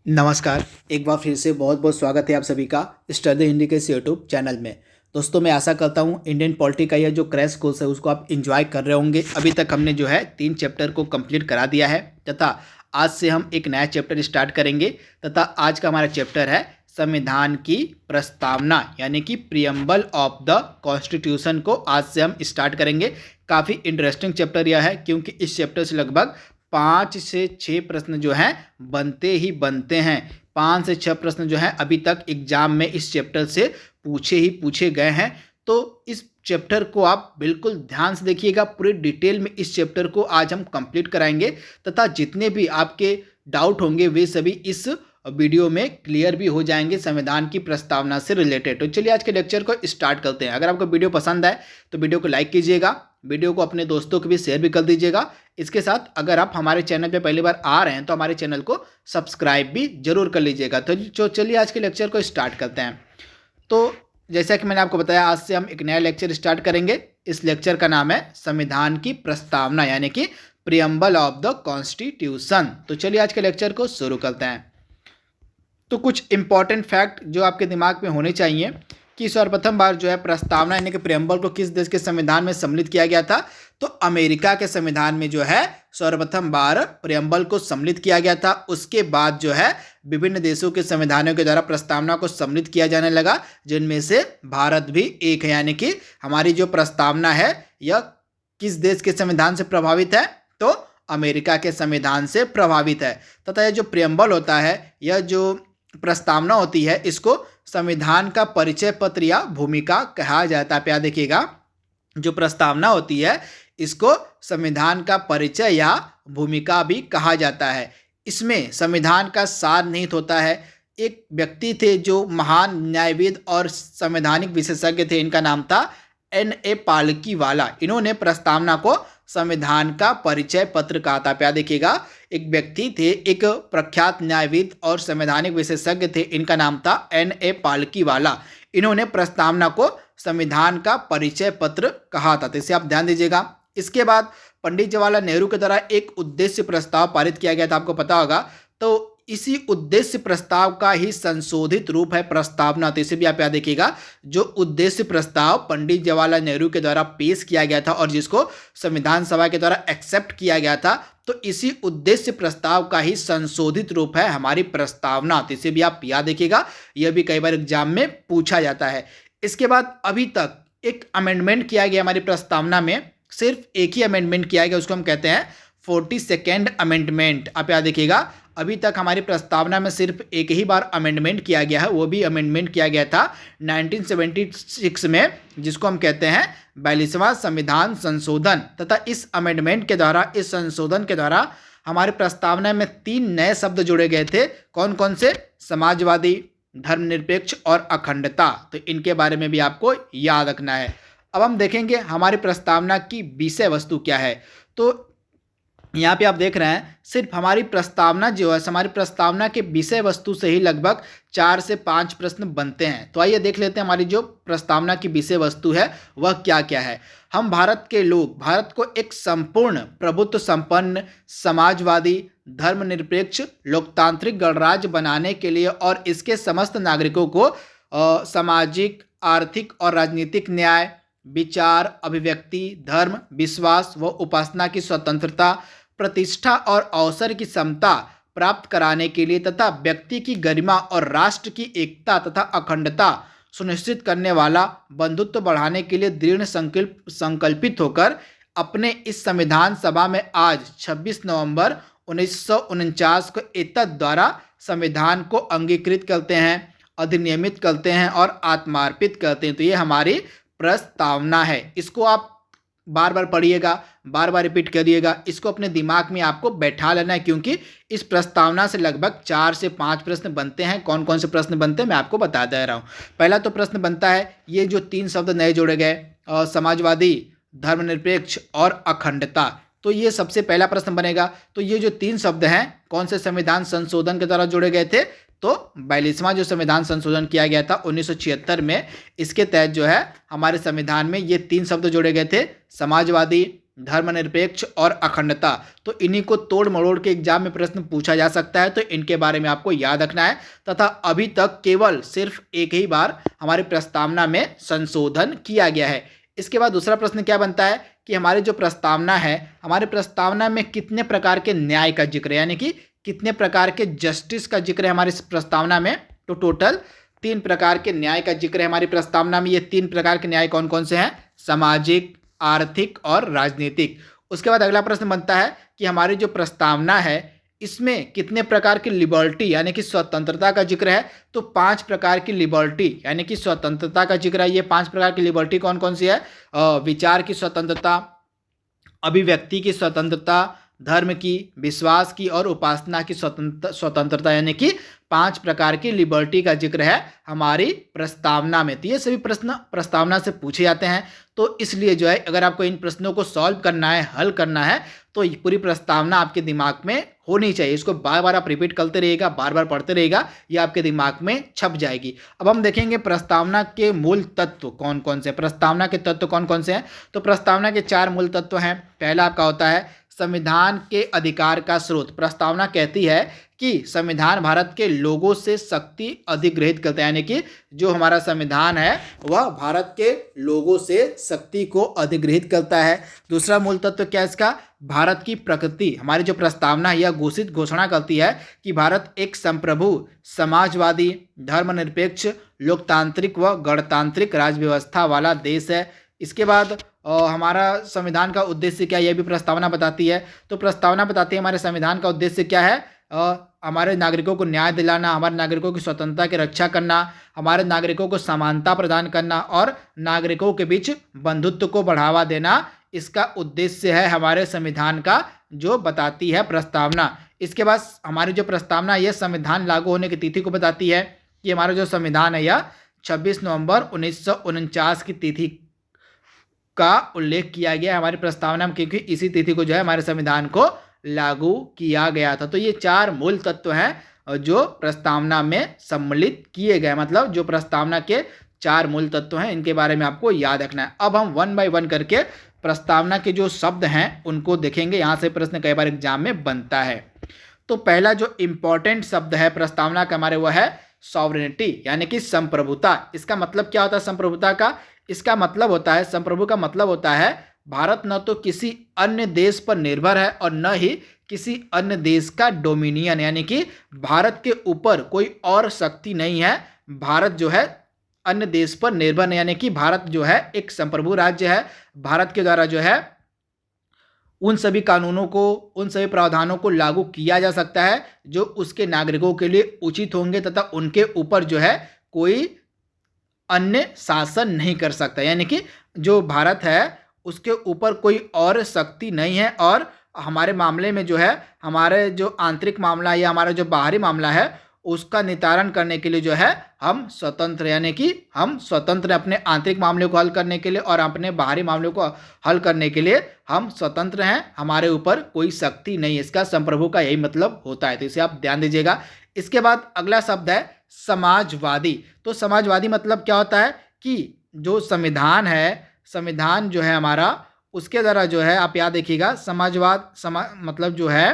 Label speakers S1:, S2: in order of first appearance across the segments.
S1: नमस्कार। एक बार फिर से बहुत बहुत स्वागत है आप सभी का स्टडी हिंदी के इस यूट्यूब चैनल में। दोस्तों, मैं आशा करता हूँ इंडियन पॉलिटी का यह जो क्रैश कोर्स है उसको आप एंजॉय कर रहे होंगे। अभी तक हमने जो है 3 चैप्टर को कंप्लीट करा दिया है तथा आज से हम एक नया चैप्टर स्टार्ट करेंगे तथा आज का हमारा चैप्टर है संविधान की प्रस्तावना यानी कि प्रियम्बल ऑफ द कॉन्स्टिट्यूशन को आज से हम स्टार्ट करेंगे। काफ़ी इंटरेस्टिंग चैप्टर यह है क्योंकि इस चैप्टर से लगभग 5 से 6 प्रश्न जो हैं बनते ही बनते हैं। 5 से 6 प्रश्न जो हैं अभी तक एग्जाम में इस चैप्टर से पूछे गए हैं। तो इस चैप्टर को आप बिल्कुल ध्यान से देखिएगा, पूरी डिटेल में इस चैप्टर को आज हम कंप्लीट कराएंगे तथा जितने भी आपके डाउट होंगे वे सभी इस वीडियो में क्लियर भी हो जाएंगे संविधान की प्रस्तावना से रिलेटेड। तो चलिए आज के लेक्चर को स्टार्ट करते हैं। अगर आपको वीडियो पसंद आए तो वीडियो को लाइक कीजिएगा, वीडियो को अपने दोस्तों को भी शेयर भी कर दीजिएगा। इसके साथ अगर आप हमारे चैनल पे पहली बार आ रहे हैं तो हमारे चैनल को सब्सक्राइब भी जरूर कर लीजिएगा। तो चलिए आज के लेक्चर को स्टार्ट करते हैं। तो जैसा कि मैंने आपको बताया, आज से हम एक नया लेक्चर स्टार्ट करेंगे। इस लेक्चर का नाम है संविधान की प्रस्तावना यानी कि प्रियम्बल ऑफ द कॉन्स्टिट्यूशन। तो चलिए आज के लेक्चर को शुरू करते हैं। तो कुछ इंपॉर्टेंट फैक्ट जो आपके दिमाग में होने चाहिए कि सर्वप्रथम बार जो है प्रस्तावना यानी कि प्रियम्बल को किस देश के संविधान में सम्मिलित किया गया था, तो अमेरिका के संविधान में जो है सर्वप्रथम बार प्रियम्बल को सम्मिलित किया गया था। उसके बाद जो है विभिन्न देशों के संविधानों के द्वारा प्रस्तावना को सम्मिलित किया जाने लगा, जिनमें से भारत भी एक है। यानी कि हमारी जो प्रस्तावना है यह किस देश के संविधान से प्रभावित है, तो अमेरिका के संविधान से प्रभावित है। तथा यह जो प्रियम्बल होता है, यह जो प्रस्तावना होती है, इसको संविधान का परिचय पत्र या भूमिका कहा जाता है। आप याद देखिएगा, जो प्रस्तावना होती है इसको संविधान का परिचय या भूमिका भी कहा जाता है। इसमें संविधान का सार निहित होता है। एक व्यक्ति थे जो महान न्यायविद और संवैधानिक विशेषज्ञ थे, इनका नाम था N.A. पालकीवाला। इन्होंने प्रस्तावना को संविधान का परिचय पत्र कहा था। क्या देखिएगा, एक व्यक्ति थे, एक प्रख्यात न्यायविद और संवैधानिक विशेषज्ञ थे, इनका नाम था N.A. पालकीवाला। इन्होंने प्रस्तावना को संविधान का परिचय पत्र कहा था, तो इसे आप ध्यान दीजिएगा। इसके बाद पंडित जवाहरलाल नेहरू के द्वारा एक उद्देश्य प्रस्ताव पारित किया गया था, आपको पता होगा। तो इसी उद्देश्य प्रस्ताव का ही संशोधित रूप है प्रस्तावना। तो इसे भी आप याद देखिएगा, जो उद्देश्य प्रस्ताव पंडित जवाहरलाल नेहरू के द्वारा पेश किया गया था और जिसको संविधान सभा के द्वारा एक्सेप्ट किया गया था, तो इसी उद्देश्य प्रस्ताव का ही संशोधित रूप है हमारी प्रस्तावना। तो इसे भी आप याद देखिएगा, यह भी कई बार एग्जाम में पूछा जाता है। इसके बाद अभी तक एक अमेंडमेंट किया गया हमारी प्रस्तावना में, सिर्फ एक ही अमेंडमेंट किया गया, उसको हम कहते हैं 42nd अमेंडमेंट। आप याद देखिएगा, अभी तक हमारी प्रस्तावना में सिर्फ एक ही बार अमेंडमेंट किया गया है, वो भी अमेंडमेंट किया गया था 1976 में, जिसको हम कहते हैं 42वां संविधान संशोधन। तथा इस अमेंडमेंट के द्वारा, इस संशोधन के द्वारा हमारी प्रस्तावना में 3 नए शब्द जोड़े गए थे। कौन कौन से? समाजवादी, धर्मनिरपेक्ष और अखंडता। तो इनके बारे में भी आपको याद रखना है। अब हम देखेंगे हमारी प्रस्तावना की विषय वस्तु क्या है। तो यहाँ पे आप देख रहे हैं, सिर्फ हमारी प्रस्तावना जो है, हमारी प्रस्तावना के विषय वस्तु से ही लगभग 4 से 5 प्रश्न बनते हैं। तो आइए देख लेते हैं हमारी जो प्रस्तावना की विषय वस्तु है वह क्या क्या है। हम भारत के लोग भारत को एक संपूर्ण प्रभुत्व संपन्न समाजवादी धर्मनिरपेक्ष लोकतांत्रिक गणराज्य बनाने के लिए और इसके समस्त नागरिकों को सामाजिक, आर्थिक और राजनीतिक न्याय, विचार, अभिव्यक्ति, धर्म, विश्वास व उपासना की स्वतंत्रता, प्रतिष्ठा और अवसर की समता प्राप्त कराने के लिए तथा व्यक्ति की गरिमा और राष्ट्र की एकता तथा अखंडता सुनिश्चित करने वाला बंधुत्व बढ़ाने के लिए दृढ़ संकल्पित होकर अपने इस संविधान सभा में आज 26 नवंबर 1949 को एतद द्वारा संविधान को अंगीकृत करते हैं, अधिनियमित करते हैं और आत्मार्पित करते हैं। तो ये हमारी प्रस्तावना है। इसको आप बार बार पढ़िएगा, बार बार रिपीट करिएगा, इसको अपने दिमाग में आपको बैठा लेना है, क्योंकि इस प्रस्तावना से लगभग 4 से 5 प्रश्न बनते हैं। कौन कौन से प्रश्न बनते हैं मैं आपको बता दे रहा हूँ। पहला तो प्रश्न बनता है, ये जो 3 शब्द नए जोड़े गए, समाजवादी, धर्मनिरपेक्ष और अखंडता, तो ये सबसे पहला प्रश्न बनेगा। तो ये जो 3 शब्द हैं कौन से संविधान संशोधन के द्वारा जोड़े गए थे, तो 42वां जो संविधान संशोधन किया गया था 1976 में, इसके तहत जो है हमारे संविधान में ये 3 शब्द जोड़े गए थे, समाजवादी, धर्मनिरपेक्ष और अखंडता। तो इन्हीं को तोड़ मरोड़ के एग्जाम में प्रश्न पूछा जा सकता है, तो इनके बारे में आपको याद रखना है। तथा अभी तक केवल सिर्फ एक ही बार हमारी प्रस्तावना में संशोधन किया गया है। इसके बाद दूसरा प्रश्न क्या बनता है कि हमारी जो प्रस्तावना है, हमारी प्रस्तावना में कितने प्रकार के न्याय का जिक्र है, यानी कि कितने प्रकार के जस्टिस का जिक्र है हमारी प्रस्तावना में। तो टोटल 3 प्रकार के न्याय का जिक्र है हमारी प्रस्तावना में। ये 3 प्रकार के न्याय कौन कौन से हैं? सामाजिक, आर्थिक और राजनीतिक। उसके बाद अगला प्रश्न बनता है कि हमारी जो प्रस्तावना है इसमें कितने प्रकार की लिबर्टी यानी कि स्वतंत्रता का जिक्र है। तो 5 प्रकार की लिबर्टी यानी कि स्वतंत्रता का जिक्र है। ये 5 प्रकार की लिबर्टी कौन कौन सी है? विचार की स्वतंत्रता, अभिव्यक्ति की स्वतंत्रता, धर्म की, विश्वास की और उपासना की स्वतंत्रता, यानी कि 5 प्रकार की लिबर्टी का जिक्र है हमारी प्रस्तावना में। तो ये सभी प्रश्न प्रस्तावना से पूछे जाते हैं। तो इसलिए जो है अगर आपको इन प्रश्नों को सॉल्व करना है, हल करना है, तो पूरी प्रस्तावना आपके दिमाग में होनी चाहिए। इसको बार बार आप रिपीट करते रहिएगा, बार बार पढ़ते रहिएगा, ये आपके दिमाग में छप जाएगी। अब हम देखेंगे प्रस्तावना के मूल तत्व कौन कौन से हैं। प्रस्तावना के तत्व कौन कौन से हैं? तो प्रस्तावना के 4 मूल तत्व हैं। पहला आपका होता है संविधान के अधिकार का स्रोत। प्रस्तावना कहती है कि संविधान भारत के लोगों से शक्ति अधिग्रहित करता है, यानी कि जो हमारा संविधान है वह भारत के लोगों से शक्ति को अधिग्रहित करता है। दूसरा मूल तत्व क्या है इसका? भारत की प्रकृति। हमारी जो प्रस्तावना है यह घोषणा करती है कि भारत एक संप्रभु, समाजवादी, धर्मनिरपेक्ष, लोकतांत्रिक व गणतांत्रिक राज्य व्यवस्था वाला देश है। इसके बाद हमारा संविधान का उद्देश्य क्या है, यह भी प्रस्तावना बताती है। तो प्रस्तावना बताती है हमारे संविधान का उद्देश्य क्या है। हमारे नागरिकों को न्याय दिलाना, हमारे नागरिकों की स्वतंत्रता की रक्षा करना, हमारे नागरिकों को समानता प्रदान करना और नागरिकों के बीच बंधुत्व को बढ़ावा देना, इसका उद्देश्य है हमारे संविधान का, जो बताती है प्रस्तावना। इसके बाद हमारी जो प्रस्तावना यह संविधान लागू होने की तिथि को बताती है कि हमारा जो संविधान है यह 26 नवंबर 1949 की तिथि का उल्लेख किया गया है हमारी प्रस्तावना में, क्योंकि इसी तिथि को जो है हमारे संविधान को लागू किया गया था। तो ये 4 मूल तत्व हैं जो प्रस्तावना में सम्मिलित किए गए, मतलब जो प्रस्तावना के 4 मूल तत्व हैं, इनके बारे में आपको याद रखना है। अब हम 1 बाय 1 करके प्रस्तावना के जो शब्द हैं उनको देखेंगे। यहाँ से प्रश्न कई बार एग्जाम में बनता है। तो पहला जो इंपॉर्टेंट शब्द है प्रस्तावना का हमारे वह है सॉवरेनिटी, यानी कि संप्रभुता। इसका मतलब क्या होता है संप्रभुता का? इसका मतलब होता है, संप्रभु का मतलब होता है भारत न तो किसी अन्य देश पर निर्भर है और न ही किसी अन्य देश का डोमिनियन, यानी कि भारत के ऊपर कोई और शक्ति नहीं है। भारत जो है अन्य देश पर निर्भर नहीं, यानी कि भारत जो है एक संप्रभु राज्य है। भारत के द्वारा जो है उन सभी कानूनों को, उन सभी प्रावधानों को लागू किया जा सकता है जो उसके नागरिकों के लिए उचित होंगे, तथा उनके ऊपर जो है कोई अन्य शासन नहीं कर सकता, यानी कि जो भारत है उसके ऊपर कोई और शक्ति नहीं है। और हमारे मामले में जो है हमारे जो आंतरिक मामला या हमारा जो बाहरी मामला है उसका नितारण करने के लिए जो है हम स्वतंत्र, यानी कि हम स्वतंत्र अपने आंतरिक मामले को हल करने के लिए और अपने बाहरी मामले को हल करने के लिए हम स्वतंत्र हैं, हमारे ऊपर कोई शक्ति नहीं है। इसका संप्रभु का यही मतलब होता है, तो इसे आप ध्यान दीजिएगा। इसके बाद अगला शब्द है समाजवादी। तो समाजवादी मतलब क्या होता है कि जो संविधान है, संविधान जो है हमारा, उसके द्वारा जो है आप याद देखिएगा समाजवाद मतलब जो है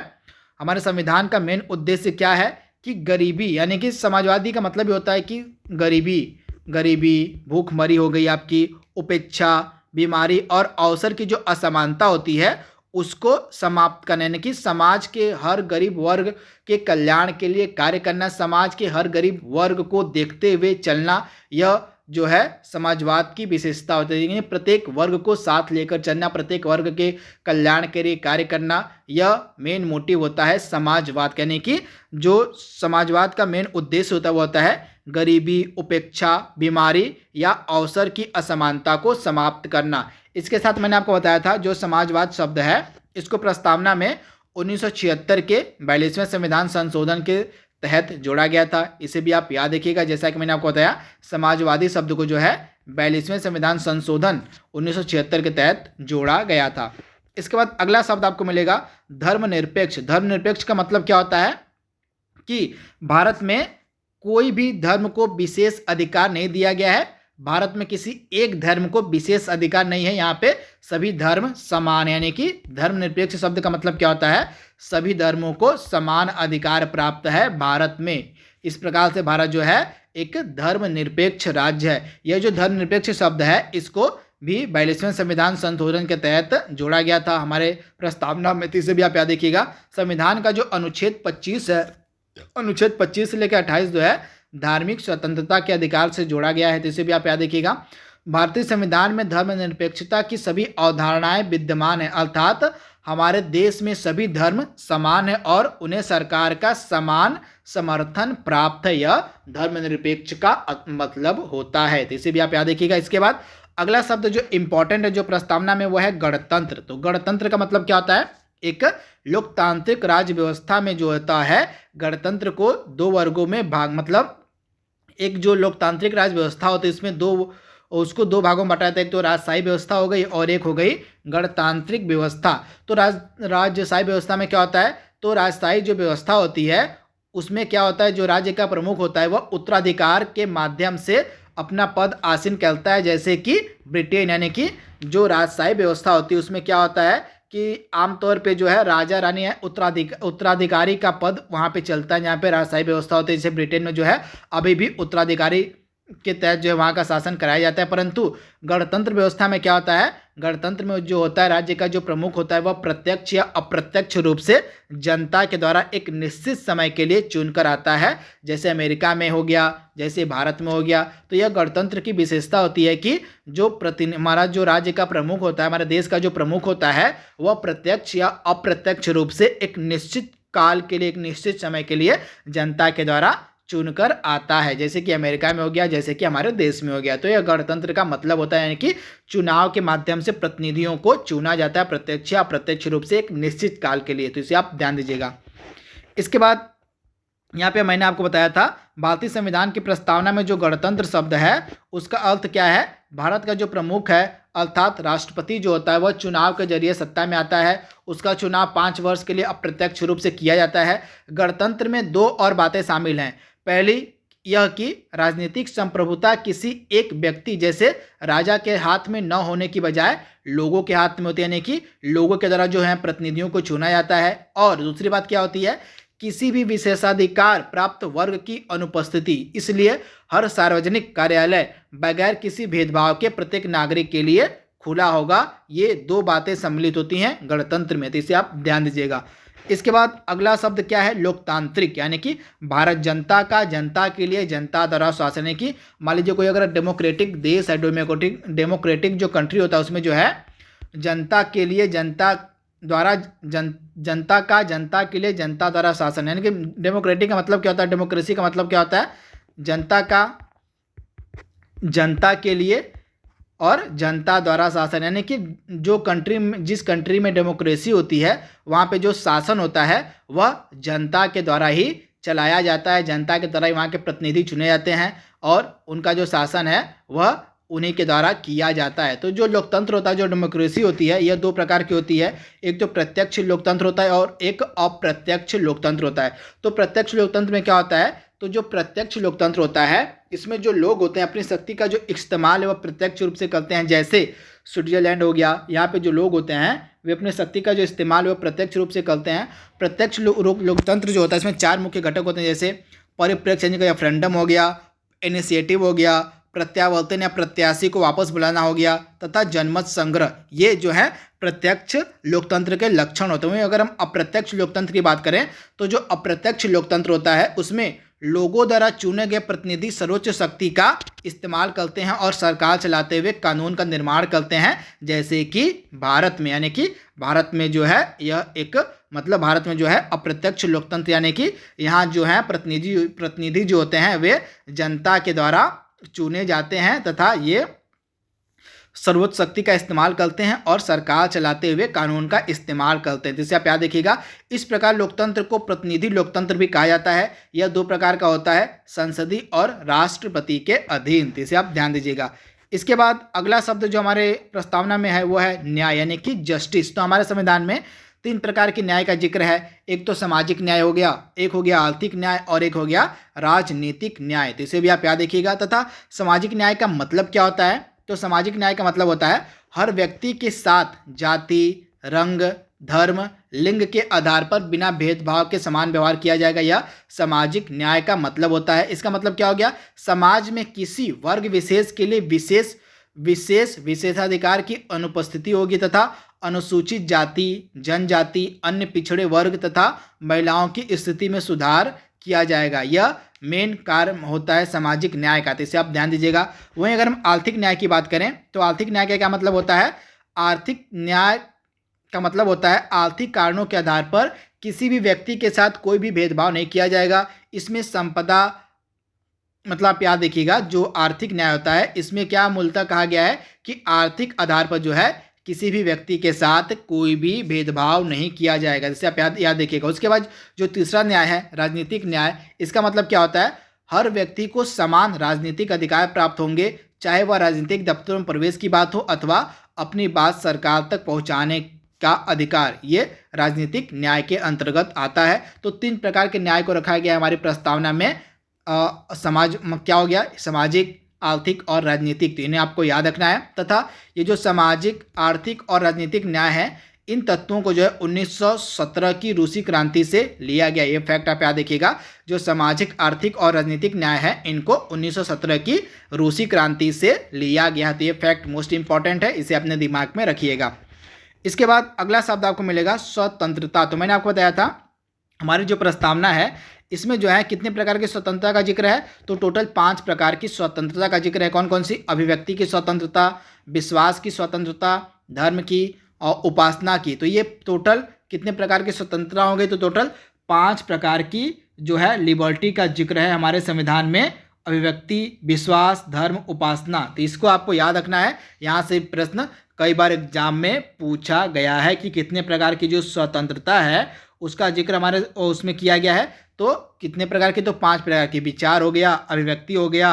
S1: हमारे संविधान का मेन उद्देश्य क्या है कि गरीबी, यानी कि समाजवादी का मतलब ये होता है कि गरीबी, भूखमरी हो गई आपकी, उपेक्षा, बीमारी और अवसर की जो असमानता होती है उसको समाप्त करना, यानी कि समाज के हर गरीब वर्ग के कल्याण के लिए कार्य करना, समाज के हर गरीब वर्ग को देखते हुए चलना, यह जो है समाजवाद की विशेषता होती है। प्रत्येक वर्ग को साथ लेकर चलना, प्रत्येक वर्ग के कल्याण के लिए कार्य करना, यह मेन मोटिव होता है समाजवाद। यानी कि जो समाजवाद का मेन उद्देश्य होता है वो होता है गरीबी, उपेक्षा, बीमारी या अवसर की असमानता को समाप्त करना। इसके साथ मैंने आपको बताया था जो समाजवाद शब्द है इसको प्रस्तावना में 1976 के 42वें संविधान संशोधन के तहत जोड़ा गया था। इसे भी आप याद रखिएगा। जैसा कि मैंने आपको बताया समाजवादी शब्द को जो है 42वें संविधान संशोधन 1976 के तहत जोड़ा गया था। इसके बाद अगला शब्द आपको मिलेगा धर्मनिरपेक्ष। धर्मनिरपेक्ष का मतलब क्या होता है कि भारत में कोई भी धर्म को विशेष अधिकार नहीं दिया गया है। भारत में किसी एक धर्म को विशेष अधिकार नहीं है, यहाँ पे सभी धर्म समान है, यानी कि धर्मनिरपेक्ष शब्द का मतलब क्या होता है, सभी धर्मों को समान अधिकार प्राप्त है भारत में। इस प्रकार से भारत जो है एक धर्मनिरपेक्ष राज्य है। यह जो धर्मनिरपेक्ष शब्द है इसको भी 42वें संविधान संशोधन के तहत जोड़ा गया था हमारे प्रस्तावना में। इसे भी आप याद रखिएगा। संविधान का जो अनुच्छेद 25 है, अनुच्छेद 25 से लेकर 28 जो है धार्मिक स्वतंत्रता के अधिकार से जोड़ा गया है, तो इसे भी आप याद रखिएगा। भारतीय संविधान में धर्मनिरपेक्षता की सभी अवधारणाएं विद्यमान है, अर्थात हमारे देश में सभी धर्म समान है और उन्हें सरकार का समान समर्थन प्राप्त है। यह धर्मनिरपेक्ष का मतलब होता है, तो इसे भी आप याद रखिएगा। इसके बाद अगला शब्द जो इंपॉर्टेंट है जो प्रस्तावना में वो है गणतंत्र। तो गणतंत्र का मतलब क्या होता है, एक लोकतांत्रिक राज्य व्यवस्था में जो होता है गणतंत्र को दो वर्गों में भाग, मतलब एक जो लोकतांत्रिक राज्य व्यवस्था होती है इसमें उसको दो भागों में बांटा जाता है। एक तो राजशाही व्यवस्था हो गई और एक हो गई गणतांत्रिक व्यवस्था। तो राजशाही व्यवस्था में क्या होता है, तो राजशाही जो व्यवस्था होती है उसमें क्या होता है, जो राज्य का प्रमुख होता है वह उत्तराधिकार के माध्यम से अपना पद आसीन करता है। जैसे कि ब्रिटेन, यानी कि जो राजशाही व्यवस्था होती है उसमें क्या होता है कि आमतौर पे जो है राजा रानी है, उत्तराधिकारी का पद वहाँ पे चलता है। यहाँ पे राजशाही व्यवस्था होती है, जैसे ब्रिटेन में जो है अभी भी उत्तराधिकारी के तहत जो है वहाँ का शासन कराया जाता है। परंतु गणतंत्र व्यवस्था में क्या होता है, गणतंत्र में जो होता है राज्य का जो प्रमुख होता है वह प्रत्यक्ष या अप्रत्यक्ष रूप से जनता के द्वारा एक निश्चित समय के लिए चुनकर आता है। जैसे अमेरिका में हो गया, जैसे भारत में हो गया। तो यह गणतंत्र की विशेषता होती है कि जो हमारा जो राज्य का प्रमुख होता है, हमारे देश का जो प्रमुख होता है वह प्रत्यक्ष या अप्रत्यक्ष रूप से एक निश्चित काल के लिए, एक निश्चित समय के लिए जनता के द्वारा चुनकर आता है। जैसे कि अमेरिका में हो गया, जैसे कि हमारे देश में हो गया। तो यह गणतंत्र का मतलब होता है, यानी कि चुनाव के माध्यम से प्रतिनिधियों को चुना जाता है प्रत्यक्ष या अप्रत्यक्ष रूप से एक निश्चित काल के लिए। तो इसे आप ध्यान दीजिएगा। इसके बाद यहाँ पे मैंने आपको बताया था भारतीय संविधान की प्रस्तावना में जो गणतंत्र शब्द है उसका अर्थ क्या है, भारत का जो प्रमुख है अर्थात राष्ट्रपति जो होता है वह चुनाव के जरिए सत्ता में आता है। उसका चुनाव 5 वर्ष के लिए अप्रत्यक्ष रूप से किया जाता है। गणतंत्र में 2 और बातें शामिल हैं। पहली यह कि राजनीतिक संप्रभुता किसी एक व्यक्ति जैसे राजा के हाथ में न होने की बजाय लोगों के हाथ में होती है, यानी कि लोगों के द्वारा जो है प्रतिनिधियों को चुना जाता है। और दूसरी बात क्या होती है, किसी भी विशेषाधिकार प्राप्त वर्ग की अनुपस्थिति। इसलिए हर सार्वजनिक कार्यालय बगैर किसी भेदभाव के प्रत्येक नागरिक के लिए खुला होगा। ये 2 बातें सम्मिलित होती हैं गणतंत्र में, तो इसे आप ध्यान दीजिएगा। इसके बाद अगला शब्द क्या है, लोकतांत्रिक, यानी कि भारत जनता का, जनता के लिए, जनता द्वारा शासन। यानी कि मान लीजिए कोई अगर डेमोक्रेटिक देश है, डेमोक्रेटिक जो कंट्री होता है उसमें जो है जनता के लिए, जनता द्वारा, जनता का, जनता के लिए, जनता द्वारा शासन। यानी कि डेमोक्रेटिक का मतलब क्या होता है, डेमोक्रेसी का मतलब क्या होता है, जनता का, जनता के लिए और जनता द्वारा शासन। यानी कि जो कंट्री में, जिस कंट्री में डेमोक्रेसी होती है वहाँ पे जो शासन होता है वह जनता के द्वारा ही चलाया जाता है, जनता के द्वारा ही वहाँ के प्रतिनिधि चुने जाते हैं और उनका जो शासन है वह उन्हीं के द्वारा किया जाता है। तो जो लोकतंत्र होता है, जो डेमोक्रेसी होती है, यह 2 प्रकार की होती है। एक तो प्रत्यक्ष लोकतंत्र होता है और एक अप्रत्यक्ष लोकतंत्र होता है। तो प्रत्यक्ष लोकतंत्र में क्या होता है, तो जो प्रत्यक्ष लोकतंत्र होता है इसमें जो लोग होते हैं अपनी शक्ति का जो इस्तेमाल है वह प्रत्यक्ष रूप से करते हैं। जैसे स्विट्जरलैंड हो गया, यहाँ पे जो लोग होते हैं वे अपनी शक्ति का जो इस्तेमाल है वह प्रत्यक्ष रूप से करते हैं। प्रत्यक्ष लोकतंत्र जो होता है इसमें 4 मुख्य घटक होते हैं, जैसे परिप्रेक्ष्य यानी कि रेफरेंडम हो गया, इनिशिएटिव हो गया, प्रत्यावर्तन या प्रत्याशी को वापस बुलाना हो गया, तथा जनमत संग्रह। ये जो है प्रत्यक्ष लोकतंत्र के लक्षण होते हैं। अगर हम अप्रत्यक्ष लोकतंत्र की बात करें तो जो अप्रत्यक्ष लोकतंत्र होता है उसमें लोगों द्वारा चुने गए प्रतिनिधि सर्वोच्च शक्ति का इस्तेमाल करते हैं और सरकार चलाते हुए कानून का निर्माण करते हैं। जैसे कि भारत में, यानी कि भारत में जो है यह एक मतलब भारत में जो है अप्रत्यक्ष लोकतंत्र, यानी कि यहाँ जो है प्रतिनिधि जो होते हैं वे जनता के द्वारा चुने जाते हैं तथा ये सर्वोच्च शक्ति का इस्तेमाल करते हैं और सरकार चलाते हुए कानून का इस्तेमाल करते हैं। जिससे आप याद रखिएगा, इस प्रकार लोकतंत्र को प्रतिनिधि लोकतंत्र भी कहा जाता है। यह 2 प्रकार का होता है, संसदीय और राष्ट्रपति के अधीन। इसे आप ध्यान दीजिएगा। इसके बाद अगला शब्द जो हमारे प्रस्तावना में है वो है न्याय, यानी कि जस्टिस। तो हमारे संविधान में तीन प्रकार के न्याय का जिक्र है। एक तो सामाजिक न्याय हो गया, एक हो गया आर्थिक न्याय और एक हो गया राजनीतिक न्याय। तो इसे भी आप याद रखिएगा। तथा सामाजिक न्याय का मतलब क्या होता है? तो सामाजिक न्याय का मतलब होता है हर व्यक्ति के साथ जाति, रंग, धर्म, लिंग के आधार पर बिना भेदभाव के समान व्यवहार किया जाएगा। यह सामाजिक न्याय का मतलब होता है। इसका मतलब क्या हो गया? समाज में किसी वर्ग विशेष के लिए विशेषाधिकार की अनुपस्थिति होगी तथा अनुसूचित जाति, जनजाति, अन्य पिछड़े वर्ग तथा महिलाओं की स्थिति में सुधार किया जाएगा। यह मेन कार्य होता है सामाजिक न्याय का। तो इसे आप ध्यान दीजिएगा। वहीं अगर हम आर्थिक न्याय की बात करें तो आर्थिक न्याय का क्या मतलब होता है? आर्थिक न्याय का मतलब होता है आर्थिक कारणों के आधार पर किसी भी व्यक्ति के साथ कोई भी भेदभाव नहीं किया जाएगा। इसमें संपदा, मतलब आप याद देखिएगा, जो आर्थिक न्याय होता है इसमें क्या मूलतः कहा गया है कि आर्थिक आधार पर जो है किसी भी व्यक्ति के साथ कोई भी भेदभाव नहीं किया जाएगा। जैसे आप याद देखिएगा। उसके बाद जो तीसरा न्याय है राजनीतिक न्याय, इसका मतलब क्या होता है? हर व्यक्ति को समान राजनीतिक अधिकार प्राप्त होंगे, चाहे वह राजनीतिक दफ्तरों में प्रवेश की बात हो अथवा अपनी बात सरकार तक पहुंचाने का अधिकार। ये राजनीतिक न्याय के अंतर्गत आता है। तो तीन प्रकार के न्याय को रखा गया है हमारी प्रस्तावना में। समाज क्या हो गया? सामाजिक, आर्थिक और राजनीतिक। तो इन्हें आपको याद रखना है। तथा ये जो सामाजिक, आर्थिक और राजनीतिक न्याय है, इन तत्वों को जो है 1917 की रूसी क्रांति से लिया गया। ये फैक्ट आप याद रखिएगा। जो सामाजिक, आर्थिक और राजनीतिक न्याय है इनको 1917 की रूसी क्रांति से लिया गया। तो ये फैक्ट मोस्ट इंपॉर्टेंट है, इसे अपने दिमाग में रखिएगा। इसके बाद अगला शब्द आपको मिलेगा स्वतंत्रता। तो मैंने आपको बताया था हमारी जो प्रस्तावना है इसमें जो है कितने प्रकार की स्वतंत्रता का जिक्र है? तो टोटल 5 प्रकार की स्वतंत्रता का जिक्र है। कौन कौन सी? अभिव्यक्ति की स्वतंत्रता, विश्वास की स्वतंत्रता, धर्म की और उपासना की। तो ये टोटल कितने प्रकार की स्वतंत्रता हो गई? तो टोटल 5 प्रकार की जो है लिबर्टी का जिक्र है हमारे संविधान में। अभिव्यक्ति, विश्वास, धर्म, उपासना। तो इसको आपको याद रखना है। यहाँ से प्रश्न कई बार एग्जाम में पूछा गया है कि कितने प्रकार की जो स्वतंत्रता है उसका जिक्र हमारे उसमें किया गया है। तो कितने प्रकार की? तो 5 प्रकार की। विचार हो गया, अभिव्यक्ति हो गया,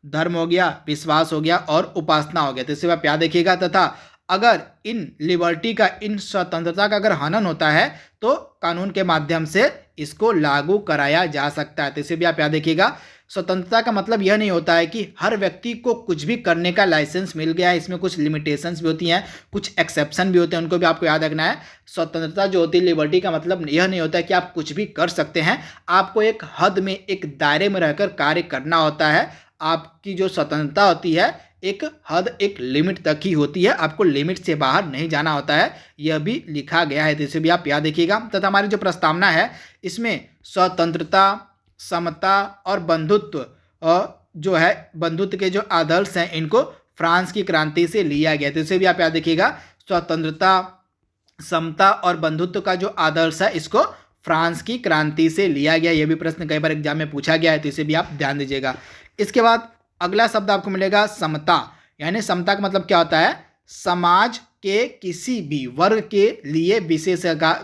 S1: धर्म हो गया, विश्वास हो गया और उपासना हो गया। तो इसे आप याद रखिएगा। तथा अगर इन लिबर्टी का, इन स्वतंत्रता का अगर हनन होता है तो कानून के माध्यम से इसको लागू कराया जा सकता है। तो इसे भी आप याद रखिएगा। स्वतंत्रता का मतलब यह नहीं होता है कि हर व्यक्ति को कुछ भी करने का लाइसेंस मिल गया है। इसमें कुछ लिमिटेशंस भी होती हैं, कुछ एक्सेप्शन भी होते हैं, उनको भी आपको याद रखना है। स्वतंत्रता जो होती है, लिबर्टी का मतलब यह नहीं होता है कि आप कुछ भी कर सकते हैं। आपको एक हद में, एक दायरे में रहकर कार्य करना होता है। आपकी जो स्वतंत्रता होती है एक हद, एक लिमिट तक ही होती है। आपको लिमिट से बाहर नहीं जाना होता है। यह भी लिखा गया है, तो इसे भी आप याद रखिएगा। तथा हमारी जो प्रस्तावना है इसमें स्वतंत्रता, समता और बंधुत्व जो है, बंधुत्व के जो आदर्श हैं इनको फ्रांस की क्रांति से लिया गया। तो इसे भी आप याद रखिएगा। स्वतंत्रता, समता और बंधुत्व का जो आदर्श है इसको फ्रांस की क्रांति से लिया गया। यह भी प्रश्न कई बार एग्जाम में पूछा गया है, तो इसे भी आप ध्यान दीजिएगा। इसके बाद अगला शब्द आपको मिलेगा समता। यानी समता का मतलब क्या होता है? समाज के किसी भी वर्ग के लिए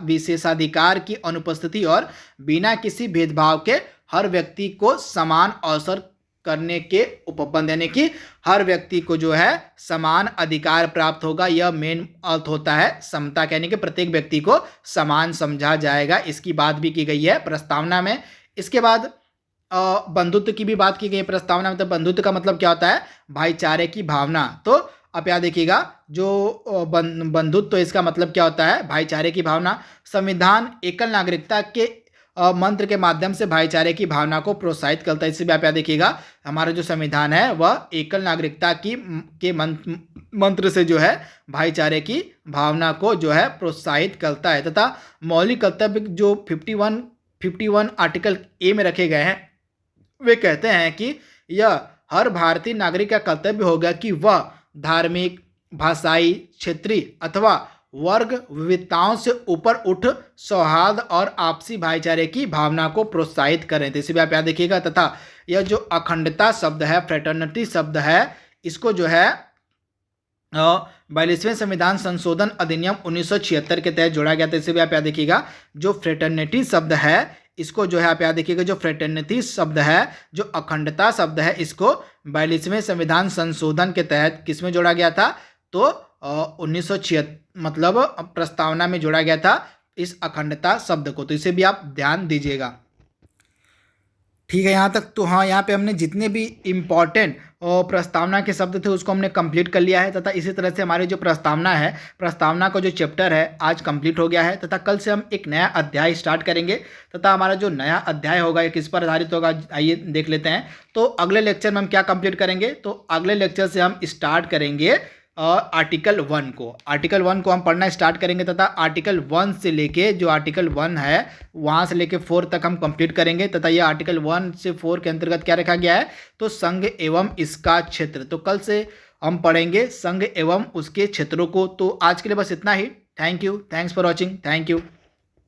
S1: विशेषाधिकार की अनुपस्थिति और बिना किसी भेदभाव के हर व्यक्ति को समान अवसर करने के उपबंध, यानी कि हर व्यक्ति को जो है समान अधिकार प्राप्त होगा। यह मेन अर्थ होता है समता, यानी कि प्रत्येक व्यक्ति को समान समझा जाएगा। इसकी बात भी की गई है प्रस्तावना में। इसके बाद बंधुत्व की भी बात की गई प्रस्तावना में। तो बंधुत्व का मतलब क्या होता है? भाईचारे की भावना। तो आप याद देखिएगा, जो बंधुत्व, इसका मतलब क्या होता है? भाईचारे की भावना। संविधान एकल नागरिकता के मंत्र के माध्यम से भाईचारे की भावना को प्रोत्साहित करता है। इससे भी आप याद देखिएगा, हमारा जो संविधान है वह एकल नागरिकता के मंत्र से जो है भाईचारे की भावना को जो है प्रोत्साहित करता है। तथा मौलिक कर्तव्य जो 51 आर्टिकल ए में रखे गए हैं, वे कहते हैं कि यह हर भारतीय नागरिक का कर्तव्य होगा कि वह धार्मिक, भाषाई, क्षेत्रीय अथवा वर्ग विविधताओं से ऊपर उठ सौहार्द और आपसी भाईचारे की भावना को प्रोत्साहित करें। तो इसे भी आप याद रखिएगा। तथा यह जो अखंडता शब्द है, फ्रेटर्निटी शब्द है, इसको जो है 42वें संविधान संशोधन अधिनियम 1976 के तहत जोड़ा गया था। इसे भी आप याद रखिएगा। जो फ्रेटर्निटी शब्द है इसको जो है आप याद रखिएगा, जो फ्रेटर्निटी शब्द है, जो अखंडता शब्द है, इसको 42वें संविधान संशोधन के तहत किसमें जोड़ा गया था? तो 1976 मतलब प्रस्तावना में जोड़ा गया था। इस अखंडता शब्द को, तो इसे भी आप ध्यान दीजिएगा। ठीक है, यहाँ तक तो हाँ, यहाँ पे हमने जितने भी इम्पॉर्टेंट और प्रस्तावना के शब्द थे उसको हमने कंप्लीट कर लिया है, तथा इसी तरह से हमारी जो प्रस्तावना है, प्रस्तावना का जो चैप्टर है आज कंप्लीट हो गया है, तथा कल से हम एक नया अध्याय स्टार्ट करेंगे। तथा हमारा जो नया अध्याय होगा ये किस पर आधारित होगा, आइए देख लेते हैं। तो अगले लेक्चर में हम क्या कंप्लीट करेंगे, तो अगले लेक्चर से हम स्टार्ट करेंगे आर्टिकल 1 को। आर्टिकल 1 को हम पढ़ना स्टार्ट करेंगे, तथा आर्टिकल 1 से लेके जो आर्टिकल 1 है वहाँ से लेके 4 तक हम कंप्लीट करेंगे। तथा ये आर्टिकल 1 से 4 के अंतर्गत क्या रखा गया है, तो संघ एवं इसका क्षेत्र। तो कल से हम पढ़ेंगे संघ एवं उसके क्षेत्रों को। तो आज के लिए बस इतना ही। Thank you, thanks for watching, thank you.